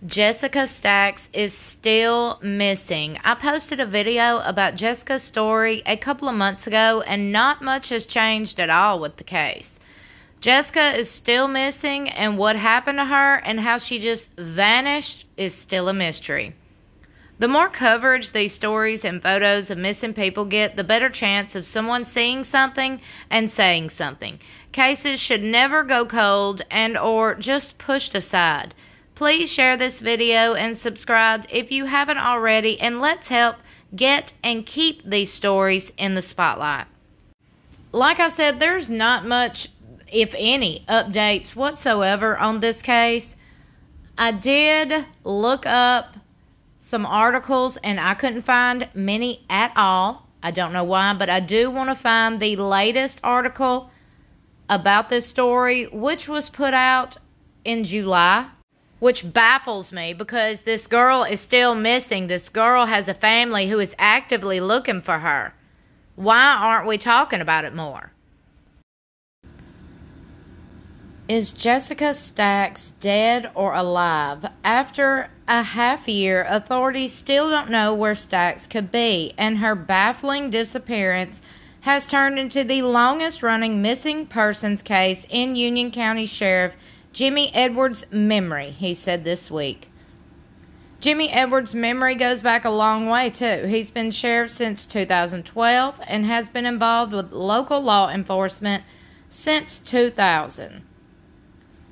Jessica Stacks is still missing. I posted a video about Jessica's story a couple of months ago, and not much has changed at all with the case. Jessica is still missing, and what happened to her and how she just vanished is still a mystery. The more coverage these stories and photos of missing people get, the better chance of someone seeing something and saying something. Cases should never go cold and or just pushed aside. Please share this video and subscribe if you haven't already, and let's help get and keep these stories in the spotlight. Like I said, there's not much, if any, updates whatsoever on this case. I did look up some articles and I couldn't find many at all. I don't know why, but I do want to find the latest article about this story, which was put out in July. Which baffles me because this girl is still missing. This girl has a family who is actively looking for her. Why aren't we talking about it more? Is Jessica Stacks dead or alive? After a half year, authorities still don't know where Stacks could be, and her baffling disappearance has turned into the longest running missing persons case in Union County Sheriff Jimmy Edwards' memory, he said this week. Jimmy Edwards' memory goes back a long way, too. He's been sheriff since 2012 and has been involved with local law enforcement since 2000.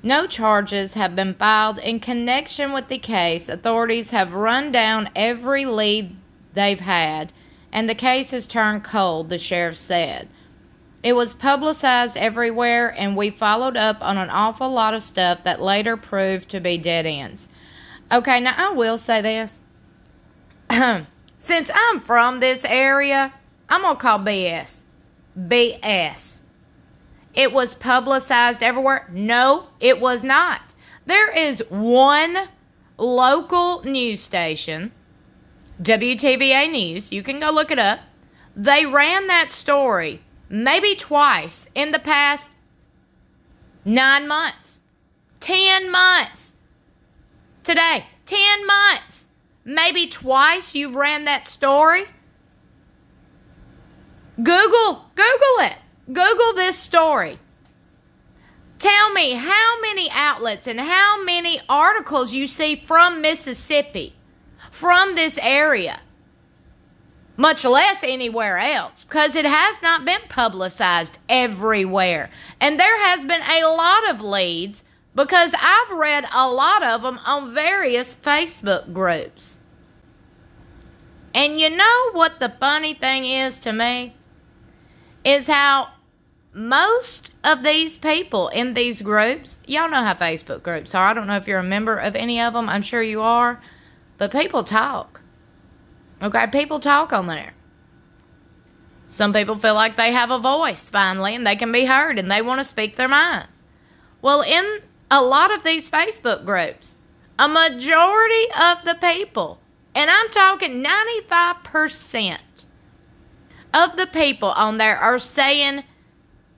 No charges have been filed in connection with the case. Authorities have run down every lead they've had, and the case has turned cold, the sheriff said. It was publicized everywhere, and we followed up on an awful lot of stuff that later proved to be dead ends. Okay, now I will say this. Since I'm from this area, I'm going to call BS. BS. It was publicized everywhere. No, it was not. There is one local news station, WTVA News. You can go look it up. They ran that story maybe twice in the past 9 months. 10 months. Today, 10 months. Maybe twice you ran that story. Google it. Google this story. Tell me how many outlets and how many articles you see from Mississippi, from this area. Much less anywhere else, because it has not been publicized everywhere. And there has been a lot of leads, because I've read a lot of them on various Facebook groups. And you know what the funny thing is to me? Is how most of these people in these groups, y'all know how Facebook groups are. I don't know if you're a member of any of them. I'm sure you are. But people talk. Okay, people talk on there. Some people feel like they have a voice, finally, and they can be heard, and they want to speak their minds. Well, in a lot of these Facebook groups, a majority of the people, and I'm talking 95% of the people on there are saying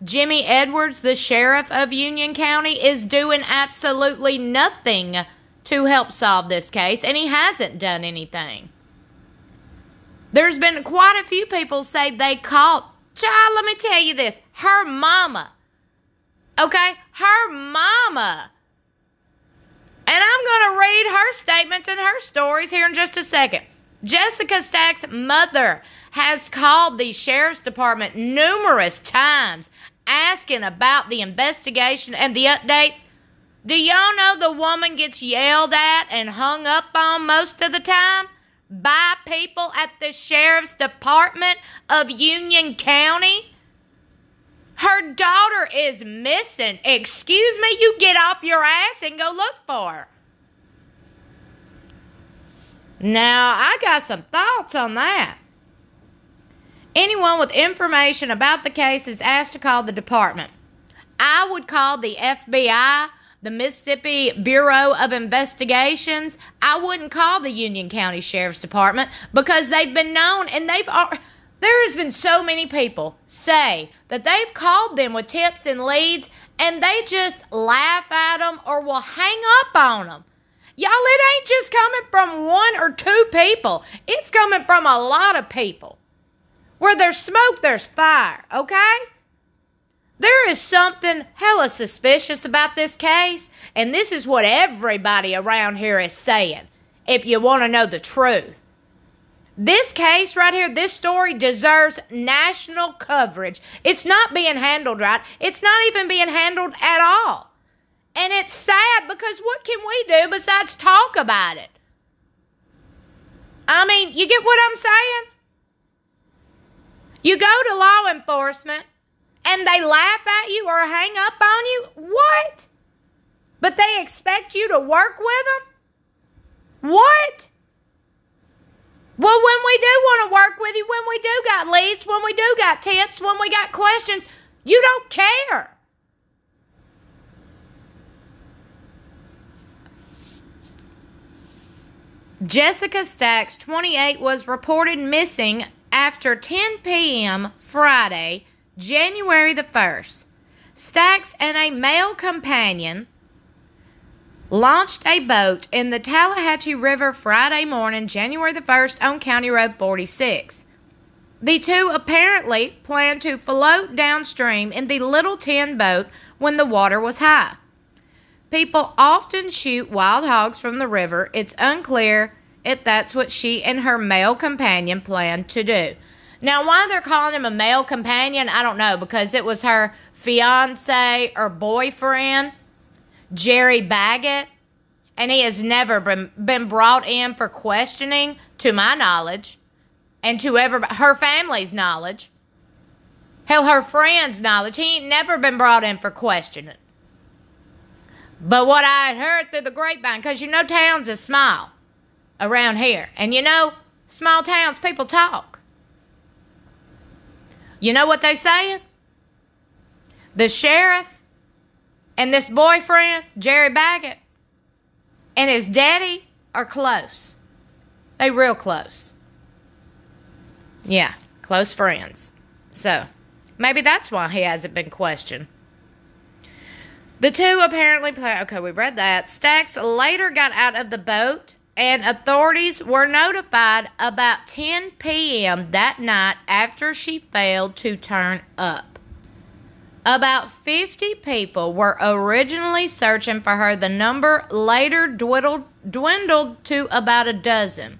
Jimmy Edwards, the sheriff of Union County, is doing absolutely nothing to help solve this case, and he hasn't done anything. There's been quite a few people say they called. Child, let me tell you this. Her mama. Okay? Her mama. And I'm going to read her statements and her stories here in just a second. Jessica Stacks' mother has called the sheriff's department numerous times asking about the investigation and the updates. Do y'all know the woman gets yelled at and hung up on most of the time by people at the sheriff's department of Union County? Her daughter is missing. Excuse me, you get off your ass and go look for her. Now, I got some thoughts on that. Anyone with information about the case is asked to call the department. I would call the FBI, the Mississippi Bureau of Investigations. I wouldn't call the Union County Sheriff's Department because they've been known, and there has been so many people say that they've called them with tips and leads, and they just laugh at them or will hang up on them. Y'all, it ain't just coming from one or two people. It's coming from a lot of people. Where there's smoke, there's fire, okay? There is something hella suspicious about this case, and this is what everybody around here is saying, if you want to know the truth. This case right here, this story deserves national coverage. It's not being handled right. It's not even being handled at all. And it's sad because what can we do besides talk about it? I mean, you get what I'm saying? You go to law enforcement and they laugh at you or hang up on you? What? But they expect you to work with them? What? Well, when we do want to work with you, when we do got leads, when we do got tips, when we got questions, you don't care. Jessica Stacks, 28, was reported missing after 10 p.m. Friday, January the 1st. Stacks and a male companion launched a boat in the Tallahatchie River Friday morning, January the 1st, on County Road 46. The two apparently planned to float downstream in the little tin boat when the water was high. People often shoot wild hogs from the river. It's unclear if that's what she and her male companion planned to do. Now, why they're calling him a male companion, I don't know, because it was her fiancé or boyfriend, Jerry Baggett, and he has never been brought in for questioning, to my knowledge, and to her family's knowledge. Hell, her friends' knowledge. He ain't never been brought in for questioning. But what I had heard through the grapevine, because you know towns is small around here, and you know small towns, people talk. You know what they saying? The sheriff and this boyfriend, Jerry Baggett, and his daddy are close. They real close. Yeah, close friends. So, maybe that's why he hasn't been questioned. The two apparently okay, we read that. Stacks later got out of the boat, and authorities were notified about 10 p.m. that night after she failed to turn up. About 50 people were originally searching for her. The number later dwindled to about a dozen.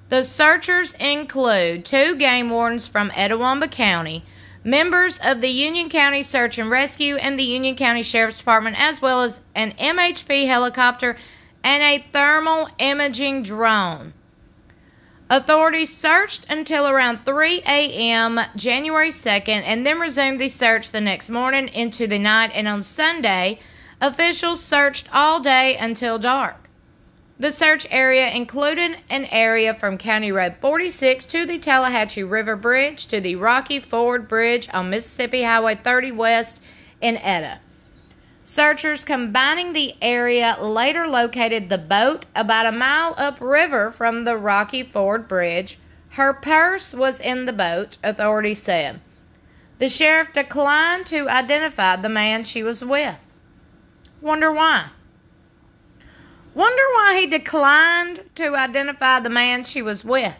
The searchers include 2 game wardens from Etowah County, members of the Union County Search and Rescue and the Union County Sheriff's Department, as well as an MHP helicopter and a thermal imaging drone. Authorities searched until around 3 a.m. January 2nd and then resumed the search the next morning into the night, and on Sunday, officials searched all day until dark. The search area included an area from County Road 46 to the Tallahatchie River Bridge to the Rocky Ford Bridge on Mississippi Highway 30 West in Etta. Searchers combining the area later located the boat about a mile upriver from the Rocky Ford Bridge. Her purse was in the boat, authorities said. The sheriff declined to identify the man she was with. Wonder why? Wonder why he declined to identify the man she was with.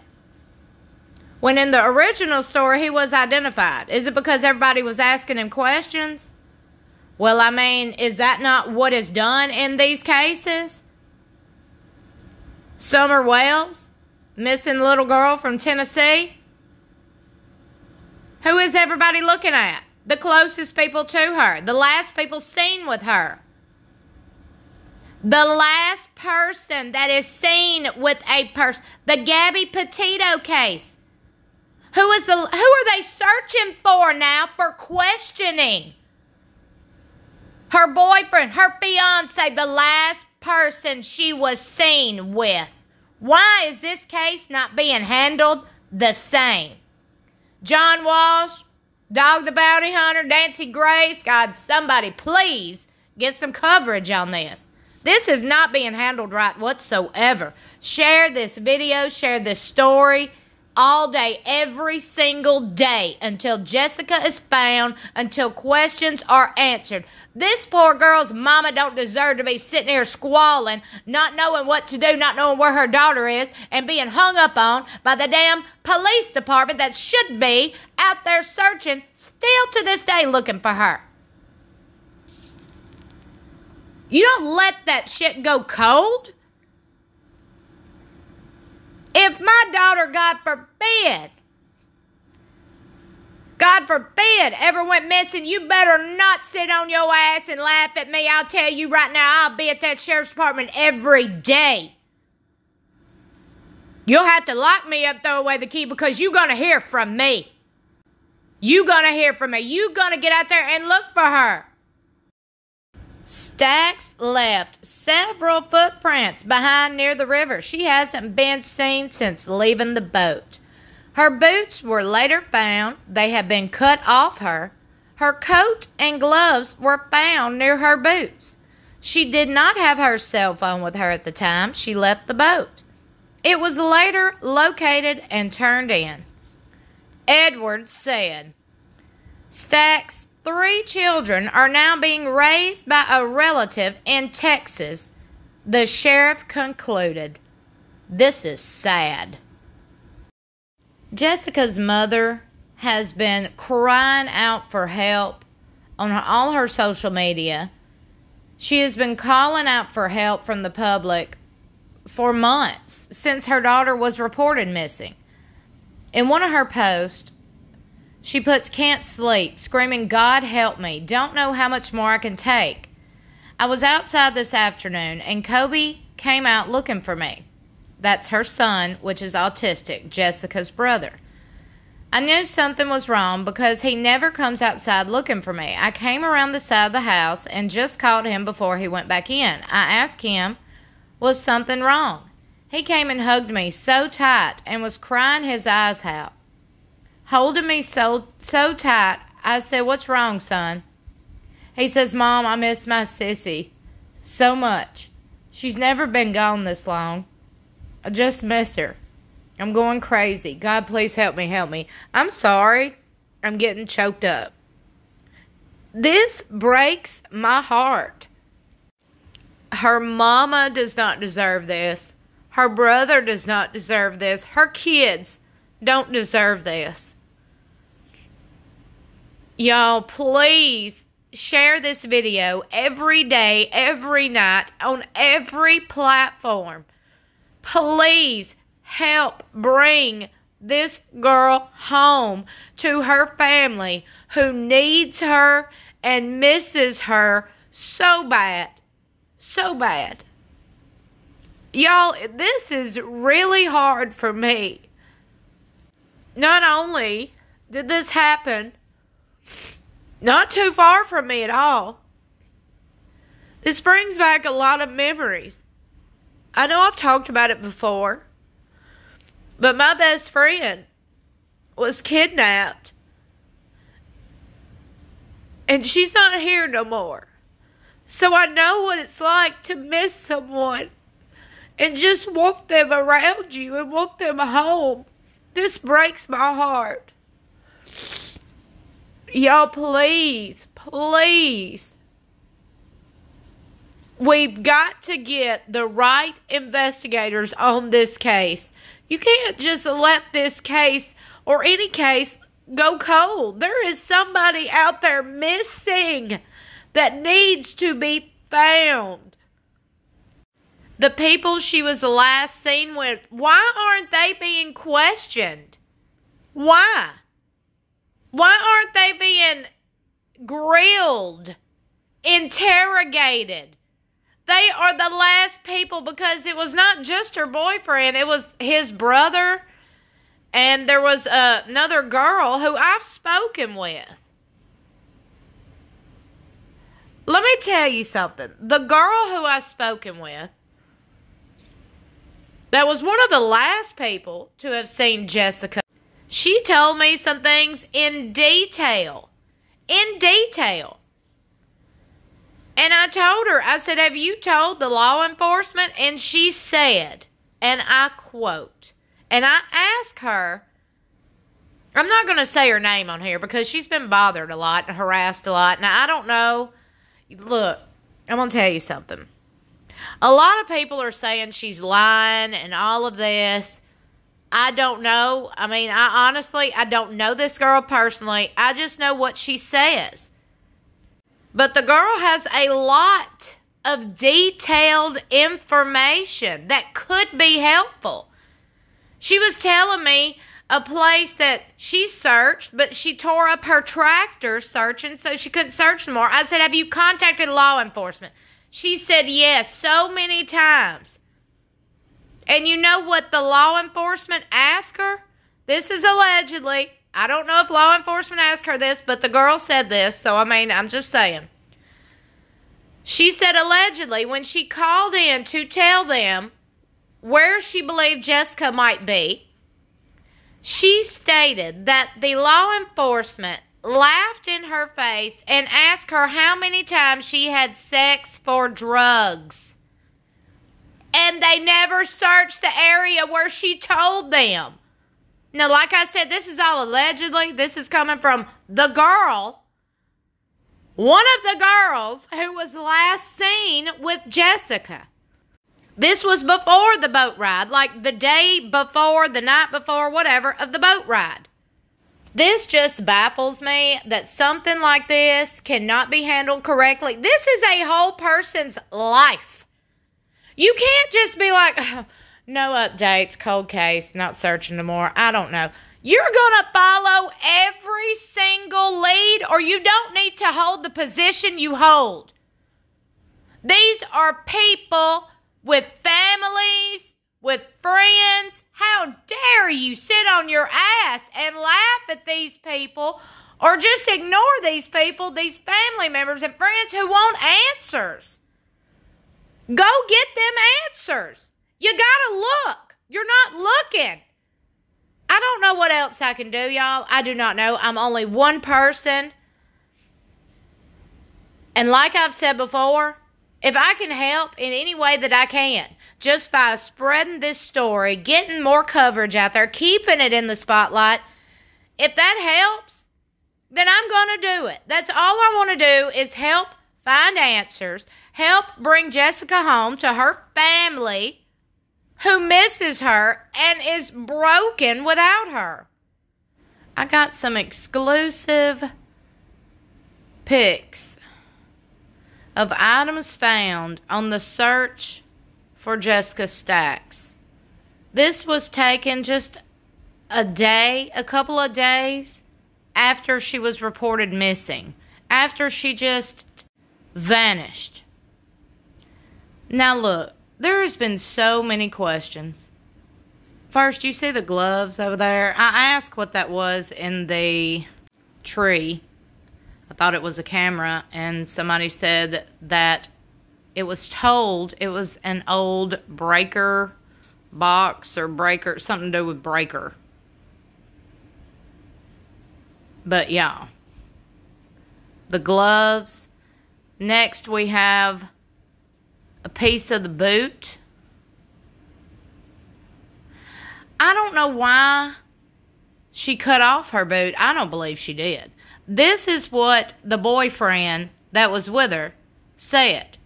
When in the original story he was identified. Is it because everybody was asking him questions? Well, I mean, is that not what is done in these cases? Summer Wells, missing little girl from Tennessee. Who is everybody looking at? The closest people to her. The last people seen with her. The last person that is seen with a person. The Gabby Petito case. Who are they searching for now for questioning? Her boyfriend, her fiance, the last person she was seen with. Why is this case not being handled the same? John Walsh, Dog the Bounty Hunter, Nancy Grace, God, somebody please get some coverage on this. This is not being handled right whatsoever. Share this video, share this story. all day, every single day, until Jessica is found, until questions are answered. This poor girl's mama don't deserve to be sitting here squalling, not knowing what to do, not knowing where her daughter is, and being hung up on by the damn police department that should be out there searching, still to this day looking for her. You don't let that shit go cold. If my daughter, God forbid, ever went missing, you better not sit on your ass and laugh at me. I'll tell you right now, I'll be at that sheriff's department every day. You'll have to lock me up, throw away the key, because you're going to hear from me. You're going to hear from me. You're going to get out there and look for her. Stacks left several footprints behind near the river. She hasn't been seen since leaving the boat. Her boots were later found. They had been cut off her. Her coat and gloves were found near her boots. She did not have her cell phone with her at the time she left the boat. It was later located and turned in. Edwards said, Stacks' 3 children are now being raised by a relative in Texas. The sheriff concluded, this is sad. Jessica's mother has been crying out for help on all her social media. She has been calling out for help from the public for months since her daughter was reported missing. In one of her posts, she puts, can't sleep, screaming, God help me, don't know how much more I can take. I was outside this afternoon and Kobe came out looking for me. That's her son, which is autistic, Jessica's brother. I knew something was wrong because he never comes outside looking for me. I came around the side of the house and just called him before he went back in. I asked him, was something wrong? He came and hugged me so tight and was crying his eyes out. Holding me so tight, I said, what's wrong, son? He says, Mom, I miss my sissy so much. She's never been gone this long. I just miss her. I'm going crazy. God, please help me, help me. I'm sorry. I'm getting choked up. This breaks my heart. Her mama does not deserve this. Her brother does not deserve this. Her kids don't deserve this. Y'all, please share this video every day, every night, on every platform. Please help bring this girl home to her family who needs her and misses her so bad. So bad. Y'all, this is really hard for me. Not only did this happen not too far from me at all, this brings back a lot of memories. I know I've talked about it before, but my best friend was kidnapped, and she's not here no more. So I know what it's like to miss someone and just want them around you and want them home. This breaks my heart. Y'all, please, please. We've got to get the right investigators on this case. You can't just let this case or any case go cold. There is somebody out there missing that needs to be found. The people she was last seen with, why aren't they being questioned? Why? Why aren't they being grilled, interrogated? They are the last people, because it was not just her boyfriend. It was his brother, and there was another girl who I've spoken with. Let me tell you something. The girl who I've spoken with, that was one of the last people to have seen Jessica. She told me some things in detail. In detail. And I told her, I said, have you told the law enforcement? And she said, and I quote, and I asked her, I'm not going to say her name on here because she's been bothered a lot and harassed a lot. Now, I don't know. Look, I'm going to tell you something. A lot of people are saying she's lying and all of this. I don't know. I mean, I don't know this girl personally. I just know what she says. But the girl has a lot of detailed information that could be helpful. She was telling me a place that she searched, but she tore up her tractor searching, so she couldn't search anymore. I said, have you contacted law enforcement? She said yes, so many times. And you know what the law enforcement asked her? This is allegedly. I don't know if law enforcement asked her this, but the girl said this, so I mean, I'm just saying. She said allegedly when she called in to tell them where she believed Jessica might be, she stated that the law enforcement laughed in her face and asked her how many times she had sex for drugs. And they never searched the area where she told them. Now, like I said, this is all allegedly. This is coming from the girl, one of the girls who was last seen with Jessica. This was before the boat ride, like the day before, the night before, whatever, of the boat ride. This just baffles me that something like this cannot be handled correctly. This is a whole person's life. You can't just be like, oh, no updates, cold case, not searching no more. I don't know. You're going to follow every single lead, or you don't need to hold the position you hold. These are people with families, with friends. How dare you sit on your ass and laugh at these people, or just ignore these people, these family members and friends who want answers. Go get them answers. You gotta look. You're not looking. I don't know what else I can do, y'all. I do not know. I'm only one person. And like I've said before, if I can help in any way that I can, just by spreading this story, getting more coverage out there, keeping it in the spotlight, if that helps, then I'm going to do it. That's all I want to do is help find answers, help bring Jessica home to her family who misses her and is broken without her. I got some exclusive pics of items found on the search for Jessica Stacks. This was taken just a couple of days after she was reported missing, after she just vanished. Now look, there has been so many questions. First, you see the gloves over there? I asked what that was in the tree. I thought it was a camera, and somebody said that it was told it was an old breaker box or breaker, something to do with breaker. But yeah, the gloves. Next we have a piece of the boot. I don't know why she cut off her boot. I don't believe she did. This is what the boyfriend that was with her said.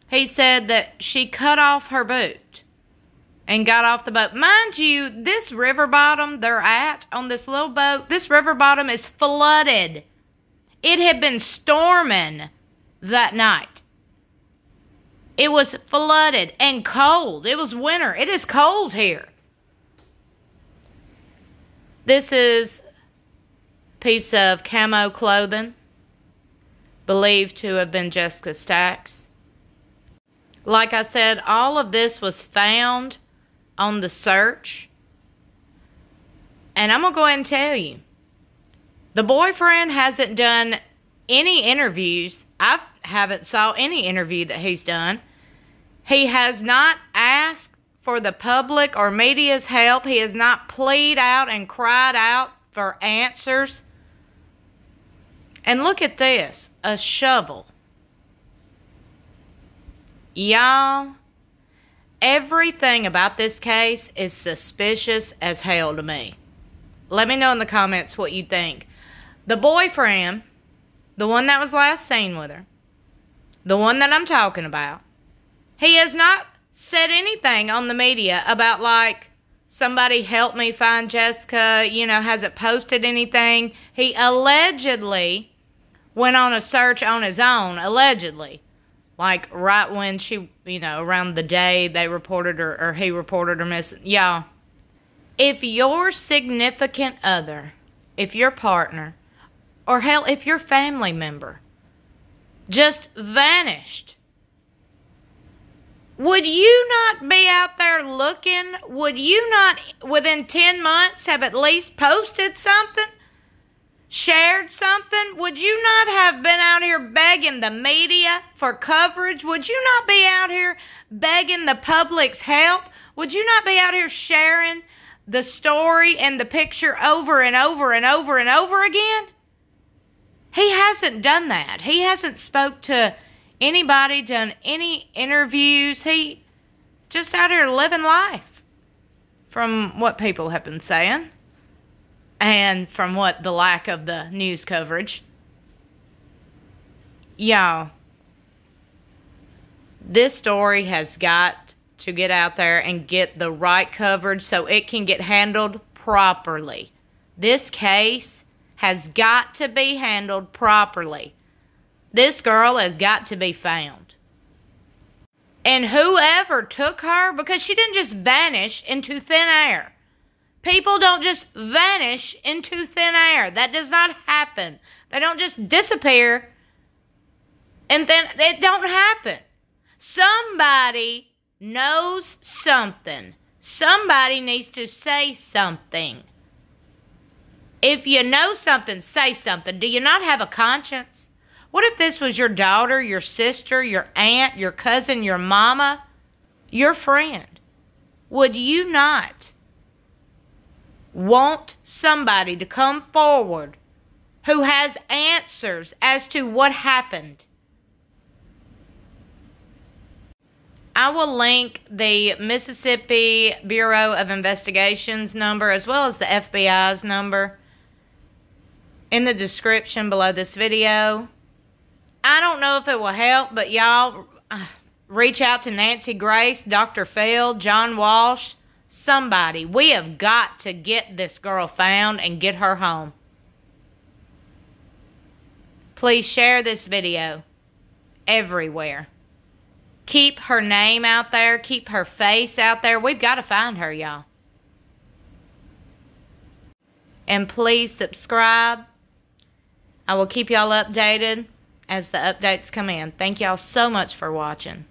He said that she cut off her boot and got off the boat. Mind you, this river bottom they're at on this little boat, this river bottom is flooded. It had been storming that night. It was flooded and cold. It was winter. It is cold here. This is a piece of camo clothing believed to have been Jessica Stacks. Like I said, all of this was found on the search. And I'm going to go ahead and tell you, the boyfriend hasn't done any interviews. I haven't saw any interview that he's done. He has not asked for the public or media's help. He has not pleaded out and cried out for answers. And look at this, a shovel. Y'all, everything about this case is suspicious as hell to me. Let me know in the comments what you think. The boyfriend, the one that was last seen with her, the one that I'm talking about, he has not said anything on the media about, like, somebody help me find Jessica, hasn't posted anything. He allegedly went on a search on his own, allegedly. Like, right when she, around the day they reported her, or he reported her missing. Y'all, if your significant other, if your partner, or hell, if your family member just vanished, would you not be out there looking? Would you not, within 10 months, have at least posted something? Shared something? Would you not have been out here begging the media for coverage? Would you not be out here begging the public's help? Would you not be out here sharing the story and the picture over and over and over and over again? He hasn't done that. He hasn't spoke to anybody, done any interviews. He just out here living life, from what people have been saying. And from what the lack of the news coverage. Y'all, this story has got to get out there and get the right coverage so it can get handled properly. This case has got to be handled properly. This girl has got to be found. And whoever took her, because she didn't just vanish into thin air. People don't just vanish into thin air. That does not happen. They don't just disappear and then it don't happen. Somebody knows something. Somebody needs to say something. If you know something, say something. Do you not have a conscience? What if this was your daughter, your sister, your aunt, your cousin, your mama, your friend? Would you not want somebody to come forward who has answers as to what happened? I will link the Mississippi Bureau of Investigation's number as well as the FBI's number in the description below this video. I don't know if it will help, but y'all reach out to Nancy Grace, Dr. Phil, John Walsh, somebody. We have got to get this girl found and get her home. Please share this video everywhere. Keep her name out there. Keep her face out there. We've got to find her, y'all. And please subscribe. I will keep y'all updated as the updates come in. Thank y'all so much for watching.